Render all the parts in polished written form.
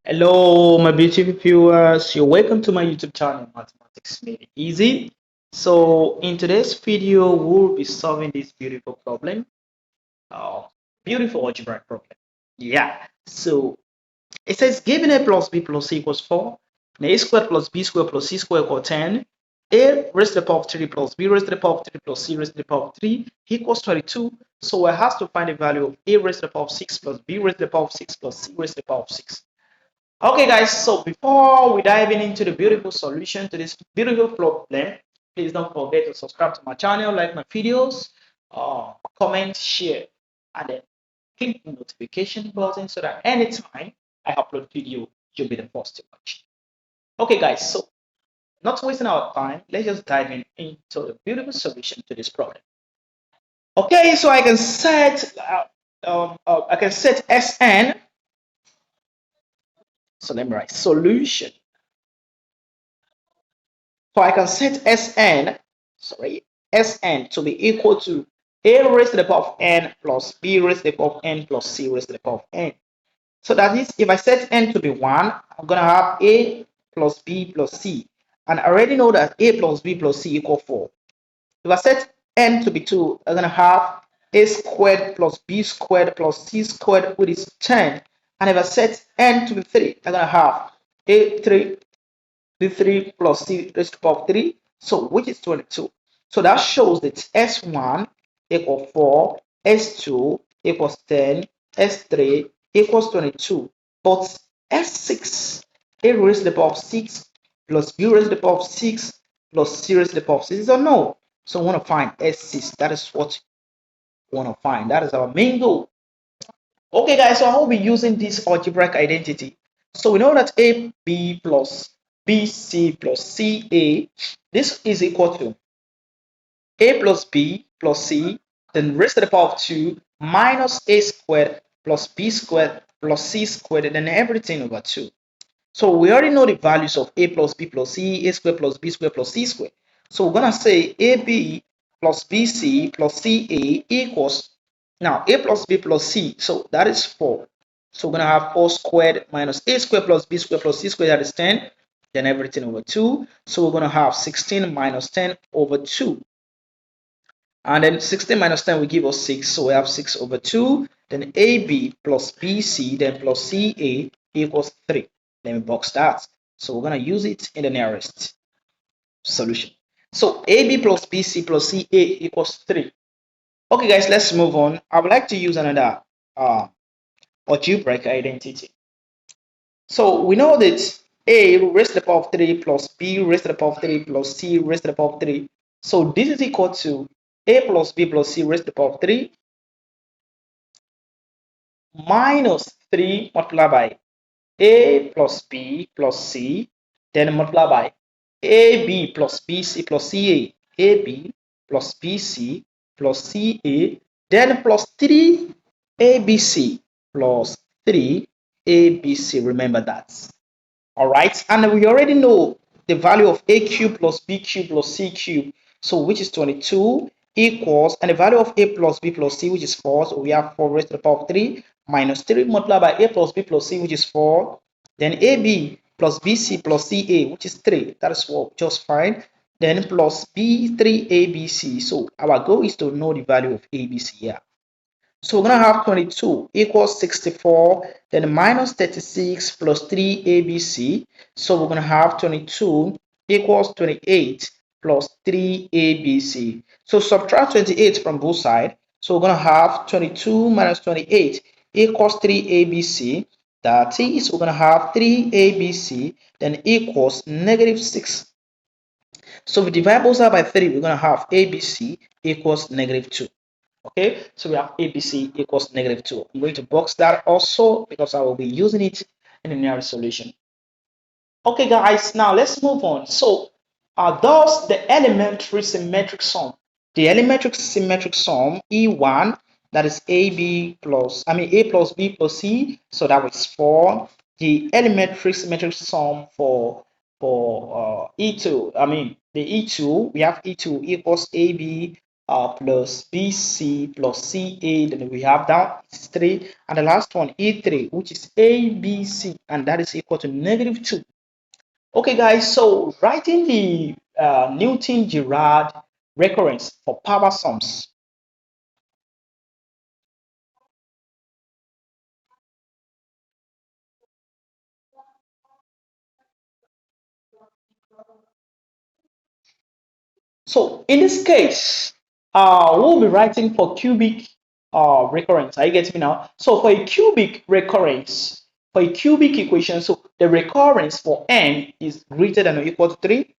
Hello, my beautiful viewers. You're welcome to my YouTube channel, Mathematics Made Easy. So, in today's video, we'll be solving this beautiful problem. Oh, beautiful algebraic problem. Yeah. So, it says given a plus b plus c equals 4, and a squared plus b squared plus c squared equals 10, a raised to the power of 3 plus b raised to the power of 3 plus c raised to the power of 3 equals 22. So, I have to find the value of a raised to the power of 6 plus b raised to the power of 6 plus c raised to the power of 6. Okay, guys, so before we dive into the beautiful solution to this beautiful problem, please don't forget to subscribe to my channel, like my videos, comment, share, and then click the notification button so that anytime I upload video, you'll be the first to watch. Okay, guys, so not wasting our time, let's just dive into the beautiful solution to this problem. Okay, so I can set Sn. So let me write solution. So I can set Sn to be equal to a raised to the power of n plus b raised to the power of n plus c raised to the power of n. So that is, if I set n to be 1, I'm going to have a plus b plus c. And I already know that a plus b plus c equal 4. If I set n to be 2, I'm going to have a squared plus b squared plus c squared, which is 10. And if I set n to be 3, I'm going to have a 3 plus c raised to the power of 3, so which is 22. So that shows that S1 equals 4, S2 equals 10, S3 equals 22. But S6, a raised to the power of 6 plus b raised to the power of 6 plus c raised to the power of 6 is a no. So we want to find S6. That is what we want to find. That is our main goal. Okay, guys, so I will be using this algebraic identity. So we know that AB plus BC plus CA, this is equal to A plus B plus C, then raised to the power of 2 minus A squared plus B squared plus C squared, and then everything over 2. So we already know the values of A plus B plus C, A squared plus B squared plus C squared. So we're going to say AB plus BC plus CA equals, now A plus B plus C, so that is 4. So we're going to have 4 squared minus A squared plus B squared plus C squared, that is 10. Then everything over 2. So we're going to have 16 minus 10 over 2. And then 16 minus 10 will give us 6. So we have 6 over 2. Then AB plus BC then plus CA equals 3. Let me box that. So we're going to use it in the nearest solution. So AB plus BC plus CA equals 3. Okay, guys, let's move on. I would like to use another algebraic identity. So we know that A raised to the power of 3 plus B raised to the power of 3 plus C raised to the power of 3. So this is equal to A plus B plus C raised to the power of 3 minus 3 multiplied by A plus B plus C, then multiplied by AB plus BC plus CA, AB plus BC plus CA, then plus 3 ABC plus 3 ABC. Remember that. All right, and we already know the value of A cube plus B cube plus C cube, so which is 22 equals, and the value of A plus B plus C, which is 4, so we have 4 raised to the power of 3 minus 3 multiplied by A plus B plus C, which is 4, then AB plus BC plus CA, which is 3, that is what just fine, then plus B3ABC. So our goal is to know the value of ABC here. So we're going to have 22 equals 64, then minus 36 plus 3ABC. So we're going to have 22 equals 28 plus 3ABC. So subtract 28 from both sides. So we're going to have 22 minus 28 equals 3ABC. That is, we're going to have 3ABC, then equals negative 6. So if we divide both sides by 3, we're going to have ABC equals negative 2. Okay, so we have ABC equals negative 2. I'm going to box that also because I will be using it in the nearest solution. Okay, guys, now let's move on. So, thus the elementary symmetric sum. The elementary symmetric sum E1, that is A plus B plus C, so that was 4. The elementary symmetric sum for E2, the E2, we have E2 equals AB plus BC plus CA, then we have down is 3, and the last one E3, which is ABC, and that is equal to -2. Okay, guys, so writing the Newton-Girard recurrence for power sums. So in this case, we'll be writing for cubic recurrence. Are you getting me now? So for a cubic recurrence, for a cubic equation, so the recurrence for n is greater than or equal to 3.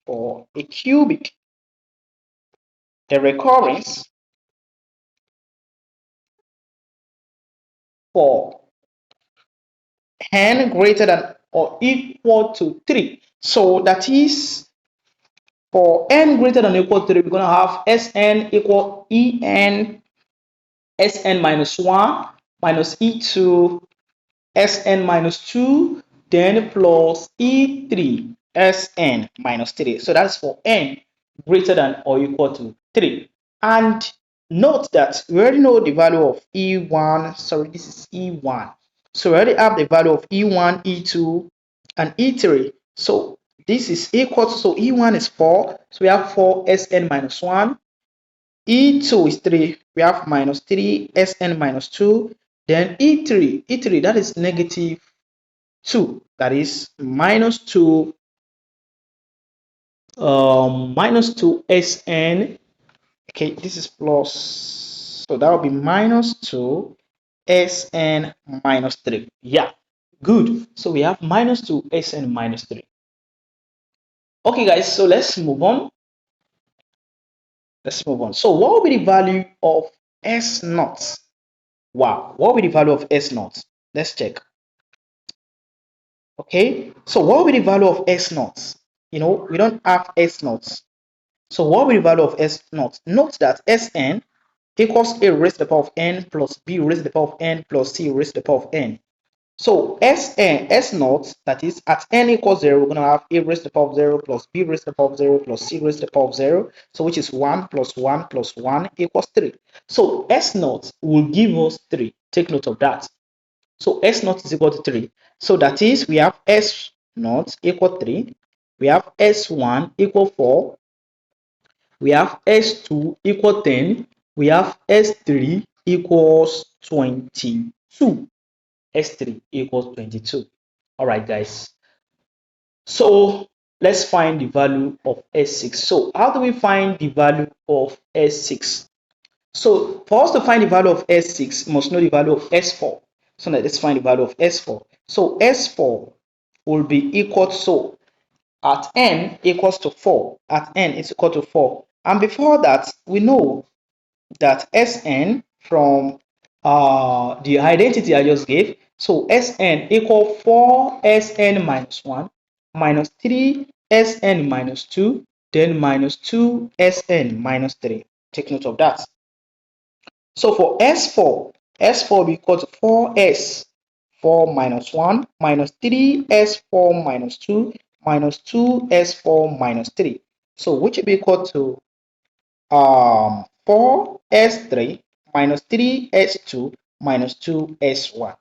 For a cubic, the recurrence for n greater than or equal to 3. So that is for n greater than or equal to 3, we're going to have Sn equal En Sn minus 1 minus E2 Sn minus 2, then plus E3 Sn minus 3. So that's for n greater than or equal to 3. And note that we already know the value of E1. Sorry, this is E1. So we already have the value of E1, E2, and E3. So this is equal to, so E1 is 4. So we have 4 Sn minus 1. E2 is 3. We have minus 3 Sn minus 2. Then E3, that is negative 2. That is minus 2 minus 2 Sn. Okay, this is plus, so that will be minus 2 Sn minus 3. Yeah, good. So we have minus 2 Sn minus 3. Okay, guys, so let's move on. So what will be the value of S naught? Wow, what will be the value of S naught? Let's check. Okay, so what will be the value of S naught? You know, we don't have S naught. So what will be the value of S naught? Note that Sn equals a raised to the power of n plus b raised to the power of n plus c raised to the power of n. So S naught, that is at n equals 0, we're going to have a raised to the power of 0 plus b raised to the power of 0 plus c raised to the power of 0. So which is 1 plus 1 plus 1 equals 3. So S naught will give us 3. Take note of that. So S naught is equal to 3. So that is, we have S naught equal 3. We have S1 equal 4. We have S2 equal 10. We have S3 equals 22. S3 equals 22. All right, guys. So let's find the value of S6. So how do we find the value of S6? So for us to find the value of S6, we must know the value of S4. So now let's find the value of S4. So S4 will be equal to, so at n equals to 4. At n is equal to 4. And before that, we know that Sn from the identity I just gave. So Sn equal 4 Sn minus 1 minus 3 Sn minus 2, then minus 2 Sn minus 3. Take note of that. So for S4 will be equal to 4s 4 minus 1 minus 3s4 minus 2 minus 2s4 minus 3. So which will be equal to 4s3 minus 3s2 minus 2s1.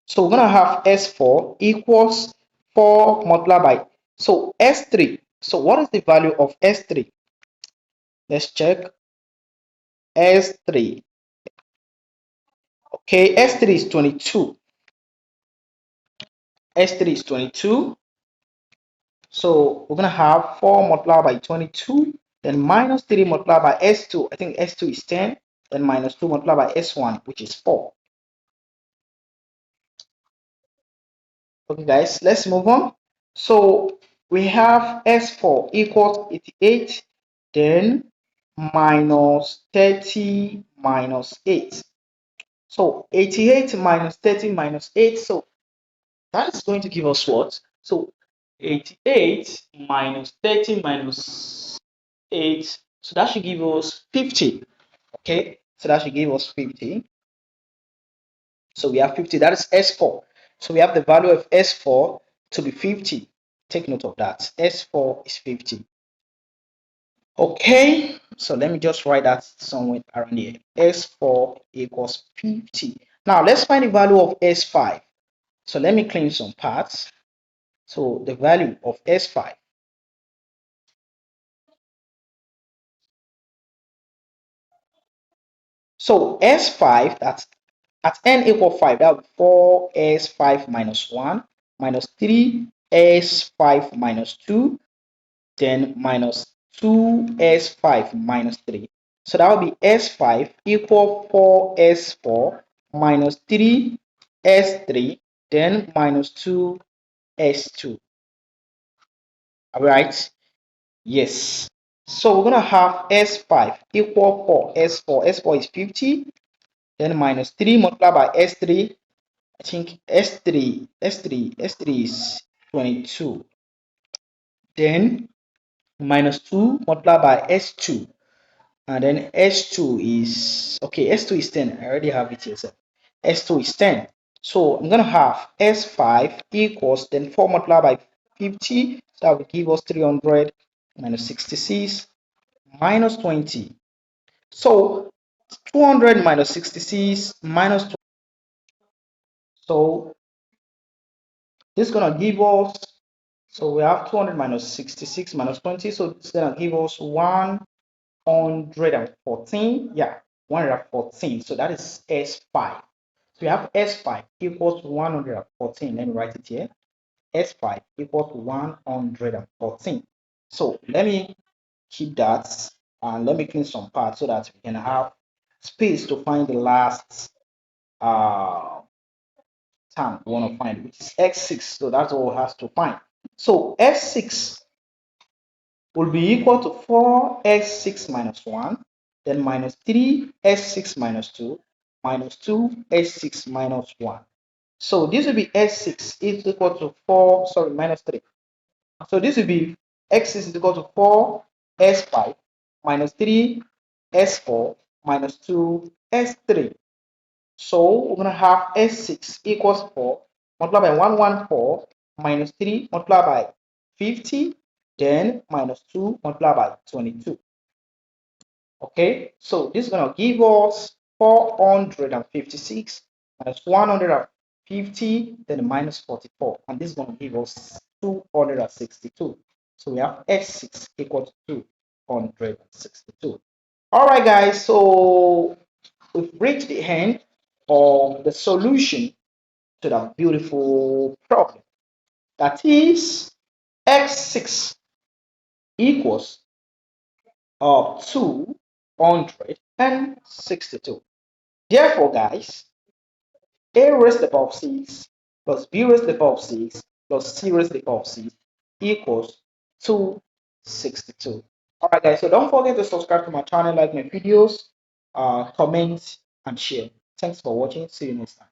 So we're gonna have S4 equals 4 multiplied by, so S3. So what is the value of S3? Let's check. S3. Okay, S3 is 22. S3 is 22. So we're gonna have 4 multiplied by 22, then minus 3 multiplied by S2. I think S2 is 10, then minus 2 multiplied by S1, which is 4. Okay, guys, let's move on. So we have S4 equals 88, then minus 30 minus 8. So 88 minus 30 minus 8. So that is going to give us what? So 88 minus 30 minus 8. So that should give us 50. Okay, so that should give us 50. So we have 50. That is S4. So we have the value of S4 to be 50. Take note of that. S4 is 50. Okay, so let me just write that somewhere around here. S4 equals 50. Now let's find the value of S5. So let me clean some parts. So the value of S5. So S5, that's at n equal 5, that would be 4S5 minus 1 minus 3S5 minus 2, then minus 2S5 minus 3. So that would be S5 equal 4S4 minus 3S3, then minus 2S2. All right. Yes. So we're going to have S5 equal 4S4. S4 is 50. Then minus 3 multiplied by S3. I think S3 is 22. Then minus 2 multiplied by S2. And then S2 is, okay, S2 is 10. I already have it here. So S2 is 10. So I'm going to have S5 equals, then 4 multiplied by 50. So that will give us 300 minus 66 minus 20. So 200 minus 66 minus 20. So this is going to give us, so we have 200 minus 66 minus 20. So it's going to give us 114. Yeah, 114. So that is S5. So we have S5 equals 114. Let me write it here. S5 equals 114. So let me keep that and let me clean some parts so that we can have space to find the last term we want to find, which is x6. So that's all we have to find. So s6 will be equal to 4s6 minus 1, then minus 3s6 minus 2, minus 2s6 minus 1. So this will be s6 is equal to 4, sorry, minus 3. So this will be x6 is equal to 4s5 minus 3s4 minus 2s3. So we're going to have S6 equals 4 multiplied by 114 minus 3 multiplied by 50, then minus 2 multiplied by 22. Okay, so this is going to give us 456 minus 150, then minus 44. And this is going to give us 262. So we have S6 equal to 262. All right, guys, so we've reached the end of the solution to that beautiful problem. That is x6 equals 262. Therefore, guys, a raised to the power of 6 plus b raised to the power of 6 plus c raised to the power of 6 equals 262. All right, guys, so don't forget to subscribe to my channel, like my videos, comment, and share. Thanks for watching. See you next time.